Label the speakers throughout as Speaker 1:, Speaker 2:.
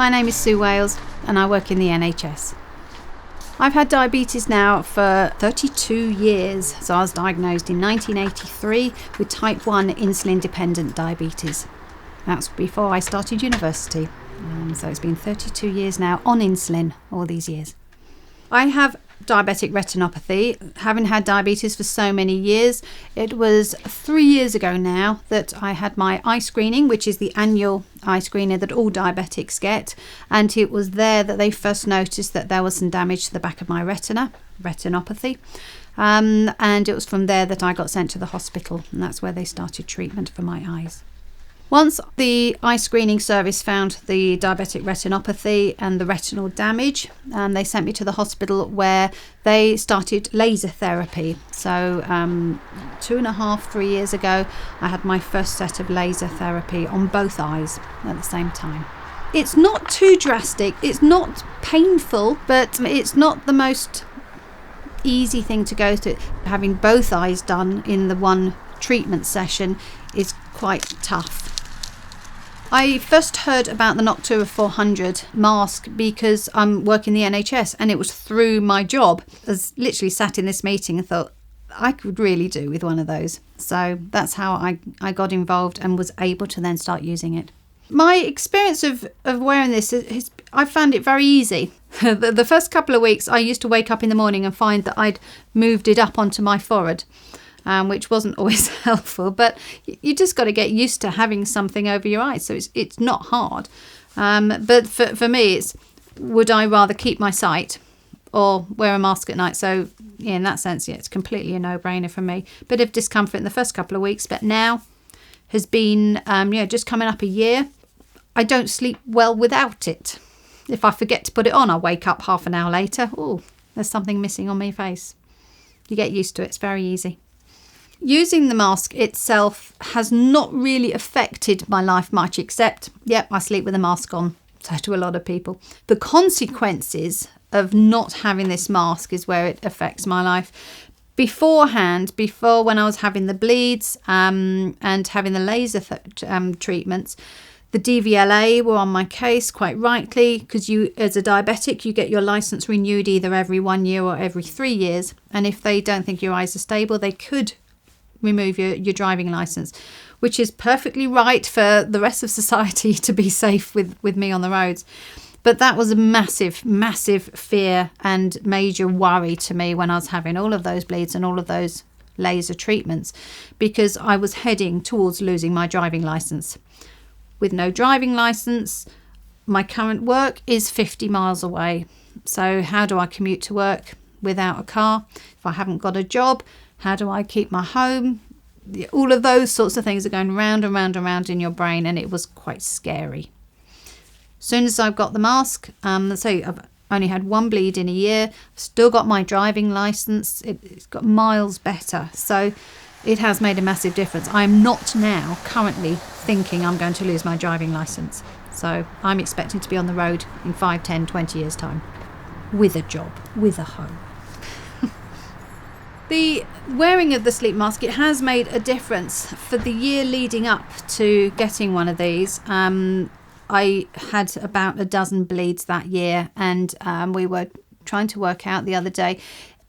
Speaker 1: My name is Sue Wales and I work in the NHS. I've had diabetes now for 32 years, so I was diagnosed in 1983 with type 1 insulin-dependent diabetes. That's before I started university, so it's been 32 years now on insulin all these years. I have diabetic retinopathy. Having had diabetes for so many years, it was 3 years ago now that I had my eye screening, which is the annual eye screening that all diabetics get, and it was there that they first noticed that there was some damage to the back of my retina, retinopathy, and it was from there that I got sent to the hospital, and that's where they started treatment for my eyes. Once the eye screening service found the diabetic retinopathy and the retinal damage, they sent me to the hospital where they started laser therapy. So 3 years ago, I had my first set of laser therapy on both eyes at the same time. It's not too drastic, it's not painful, but it's not the most easy thing to go through. Having both eyes done in the one treatment session is quite tough. I first heard about the Noctua 400 mask because I'm working the NHS, and it was through my job. I was literally sat in this meeting and thought I could really do with one of those. So that's how I got involved and was able to then start using it. My experience of wearing this is I found it very easy. The first couple of weeks I used to wake up in the morning and find that I'd moved it up onto my forehead. Which wasn't always helpful, but you just got to get used to having something over your eyes, so it's not hard. But for me, it's would I rather keep my sight or wear a mask at night? So yeah, in that sense, yeah, it's completely a no-brainer for me. Bit of discomfort in the first couple of weeks, but now has been just coming up a year. I don't sleep well without it. If I forget to put it on, I wake up half an hour later. Oh, there's something missing on my face. You get used to it. It's very easy. Using the mask itself has not really affected my life much, except, I sleep with a mask on. So do a lot of people. The consequences of not having this mask is where it affects my life. Before when I was having the bleeds and having the laser treatments, the DVLA were on my case quite rightly, because you, as a diabetic, you get your license renewed either every 1 year or every 3 years. And if they don't think your eyes are stable, they could remove your driving license, which is perfectly right for the rest of society to be safe with me on the roads. But that was a massive, massive fear and major worry to me when I was having all of those bleeds and all of those laser treatments, because I was heading towards losing my driving license. With no driving license, my current work is 50 miles away. So how do I commute to work without a car? If I haven't got a job, how do I keep my home? All of those sorts of things are going round and round and round in your brain, and it was quite scary. As soon as I've got the mask, so I've only had one bleed in a year, I've still got my driving licence, it's got miles better. So it has made a massive difference. I'm not now currently thinking I'm going to lose my driving licence. So I'm expecting to be on the road in 5, 10, 20 years' time with a job, with a home. The wearing of the sleep mask, it has made a difference. For the year leading up to getting one of these, I had about a dozen bleeds that year, and we were trying to work out the other day.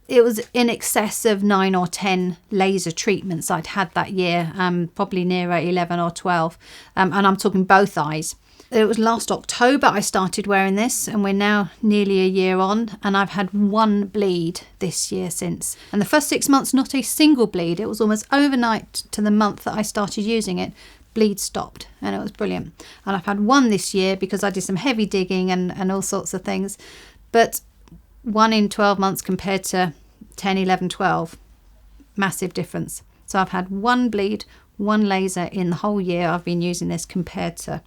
Speaker 1: It was in excess of 9 or 10 laser treatments I'd had that year, probably nearer 11 or 12, and I'm talking both eyes. It was last October I started wearing this, and we're now nearly a year on, and I've had one bleed this year since. And the first 6 months, not a single bleed. It was almost overnight to the month that I started using it. Bleed stopped, and it was brilliant. And I've had one this year because I did some heavy digging and all sorts of things. But 1 in 12 months compared to 10, 11, 12, massive difference. So I've had one bleed, one laser in the whole year I've been using this, compared to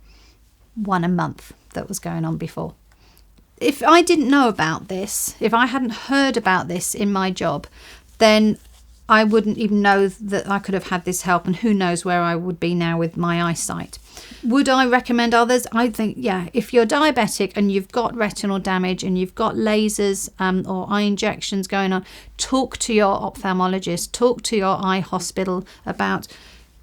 Speaker 1: 1 a month that was going on before. If I didn't know about this, if I hadn't heard about this in my job, then I wouldn't even know that I could have had this help, and who knows where I would be now with my eyesight. Would I recommend others? I think, if you're diabetic and you've got retinal damage and you've got lasers or eye injections going on, talk to your ophthalmologist, talk to your eye hospital about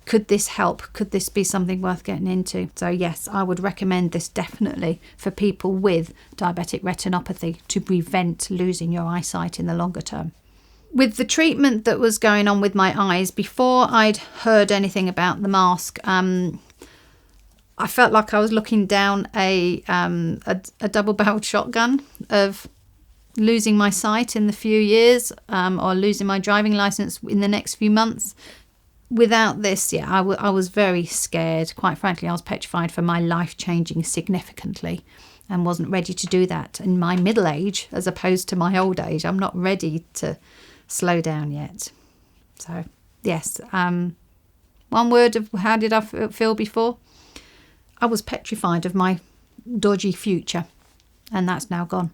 Speaker 1: could this help? Could this be something worth getting into? So yes, I would recommend this definitely for people with diabetic retinopathy to prevent losing your eyesight in the longer term. With the treatment that was going on with my eyes, before I'd heard anything about the mask, I felt like I was looking down a double-barreled shotgun of losing my sight in the few years, or losing my driving license in the next few months. Without this, I was very scared. Quite frankly, I was petrified for my life changing significantly, and wasn't ready to do that in my middle age as opposed to my old age. I'm not ready to slow down yet. So yes, one word of how did I feel before? I was petrified of my dodgy future, and that's now gone.